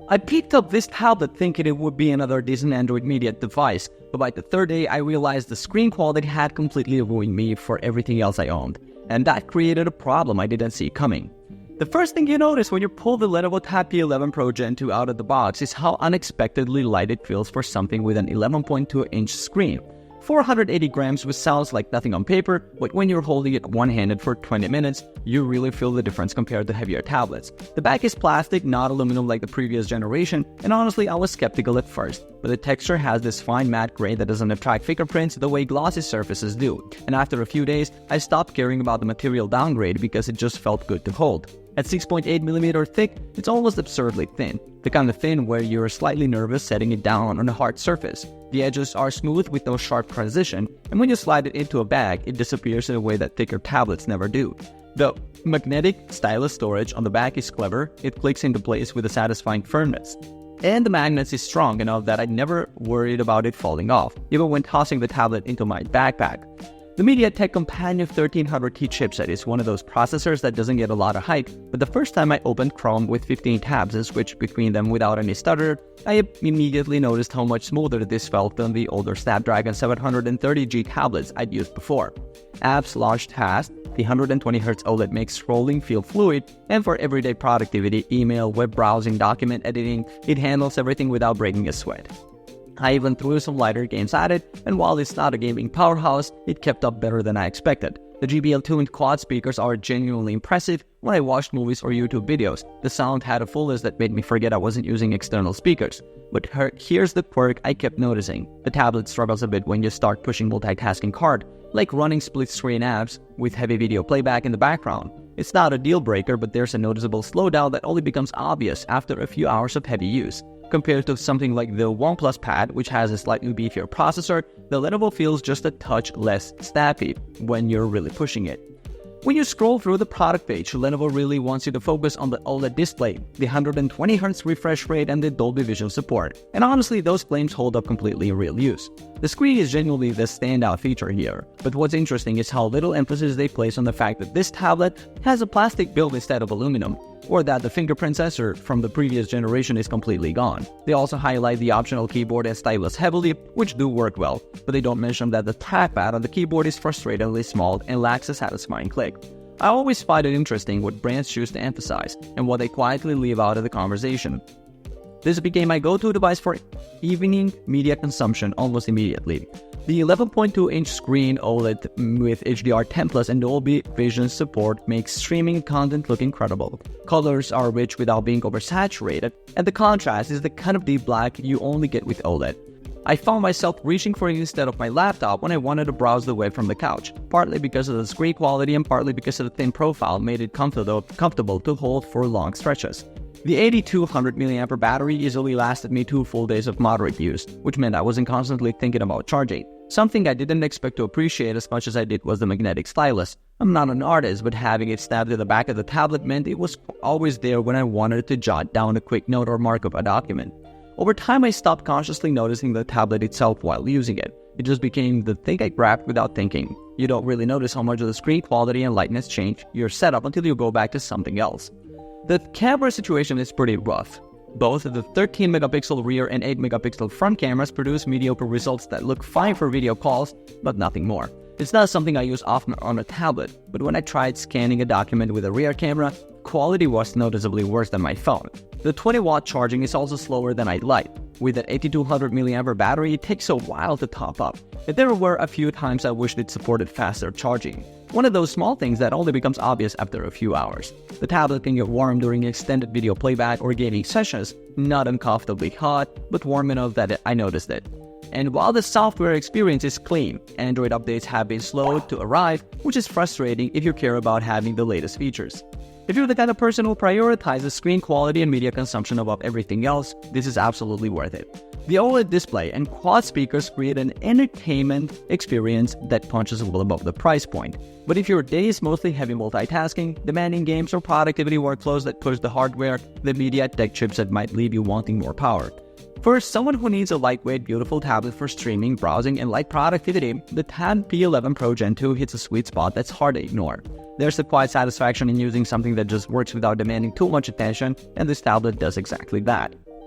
I picked up this tablet thinking it would be another decent Android Media device, but by the third day I realized the screen quality had completely ruined me for everything else I owned, and that created a problem I didn't see coming. The first thing you notice when you pull the Lenovo Tab P11 Pro Gen 2 out of the box is how unexpectedly light it feels for something with an 11.2-inch screen. 480 grams, which sounds like nothing on paper, but when you're holding it one-handed for 20 minutes, you really feel the difference compared to heavier tablets. The back is plastic, not aluminum like the previous generation, and honestly I was skeptical at first, but the texture has this fine matte gray that doesn't attract fingerprints the way glossy surfaces do, and after a few days, I stopped caring about the material downgrade because it just felt good to hold. At 6.8mm thick, it's almost absurdly thin, the kind of thin where you're slightly nervous setting it down on a hard surface. The edges are smooth with no sharp transition, and when you slide it into a bag, it disappears in a way that thicker tablets never do. The magnetic stylus storage on the back is clever, it clicks into place with a satisfying firmness. And the magnet is strong enough that I never worried about it falling off, even when tossing the tablet into my backpack. The MediaTek Kompanio 1300T chipset is one of those processors that doesn't get a lot of hype, but the first time I opened Chrome with 15 tabs and switched between them without any stutter, I immediately noticed how much smoother this felt than the older Snapdragon 730G tablets I'd used before. Apps launched fast, the 120Hz OLED makes scrolling feel fluid, and for everyday productivity, email, web browsing, document editing, it handles everything without breaking a sweat. I even threw some lighter games at it, and while it's not a gaming powerhouse, it kept up better than I expected. The JBL-tuned quad speakers are genuinely impressive. When I watched movies or YouTube videos, the sound had a fullness that made me forget I wasn't using external speakers. But here's the quirk I kept noticing. The tablet struggles a bit when you start pushing multitasking hard, like running split-screen apps with heavy video playback in the background. It's not a deal breaker, but there's a noticeable slowdown that only becomes obvious after a few hours of heavy use. Compared to something like the OnePlus Pad, which has a slightly beefier processor, the Lenovo feels just a touch less snappy when you're really pushing it. When you scroll through the product page, Lenovo really wants you to focus on the OLED display, the 120Hz refresh rate, and the Dolby Vision support. And honestly, those claims hold up completely in real use. The screen is genuinely the standout feature here, but what's interesting is how little emphasis they place on the fact that this tablet has a plastic build instead of aluminum, or that the fingerprint sensor from the previous generation is completely gone. They also highlight the optional keyboard and stylus heavily, which do work well, but they don't mention that the trackpad on the keyboard is frustratingly small and lacks a satisfying click. I always find it interesting what brands choose to emphasize, and what they quietly leave out of the conversation. This became my go-to device for evening media consumption almost immediately. The 11.2-inch screen OLED with HDR10+ and Dolby Vision support makes streaming content look incredible. Colors are rich without being oversaturated, and the contrast is the kind of deep black you only get with OLED. I found myself reaching for it instead of my laptop when I wanted to browse the web from the couch, partly because of the screen quality and partly because of the thin profile made it comfortable to hold for long stretches. The 8200 mAh battery easily lasted me 2 full days of moderate use, which meant I wasn't constantly thinking about charging. Something I didn't expect to appreciate as much as I did was the magnetic stylus. I'm not an artist, but having it stabbed to the back of the tablet meant it was always there when I wanted to jot down a quick note or mark up a document. Over time, I stopped consciously noticing the tablet itself while using it. It just became the thing I grabbed without thinking. You don't really notice how much of the screen quality and lightness change your setup until you go back to something else. The camera situation is pretty rough. Both the 13-megapixel rear and 8-megapixel front cameras produce mediocre results that look fine for video calls, but nothing more. It's not something I use often on a tablet, but when I tried scanning a document with a rear camera, quality was noticeably worse than my phone. The 20-watt charging is also slower than I'd like. With an 8200 mAh battery, it takes a while to top up. And there were a few times I wished it supported faster charging. One of those small things that only becomes obvious after a few hours. The tablet can get warm during extended video playback or gaming sessions, not uncomfortably hot, but warm enough that I noticed it. And while the software experience is clean, Android updates have been slow to arrive, which is frustrating if you care about having the latest features. If you're the kind of person who prioritizes screen quality and media consumption above everything else, this is absolutely worth it. The OLED display and quad speakers create an entertainment experience that punches well above the price point. But if your day is mostly heavy multitasking, demanding games, or productivity workflows that push the hardware, the MediaTek chipset might leave you wanting more power. For someone who needs a lightweight, beautiful tablet for streaming, browsing, and light productivity, the Tab P11 Pro Gen 2 hits a sweet spot that's hard to ignore. There's a quiet satisfaction in using something that just works without demanding too much attention, and this tablet does exactly that.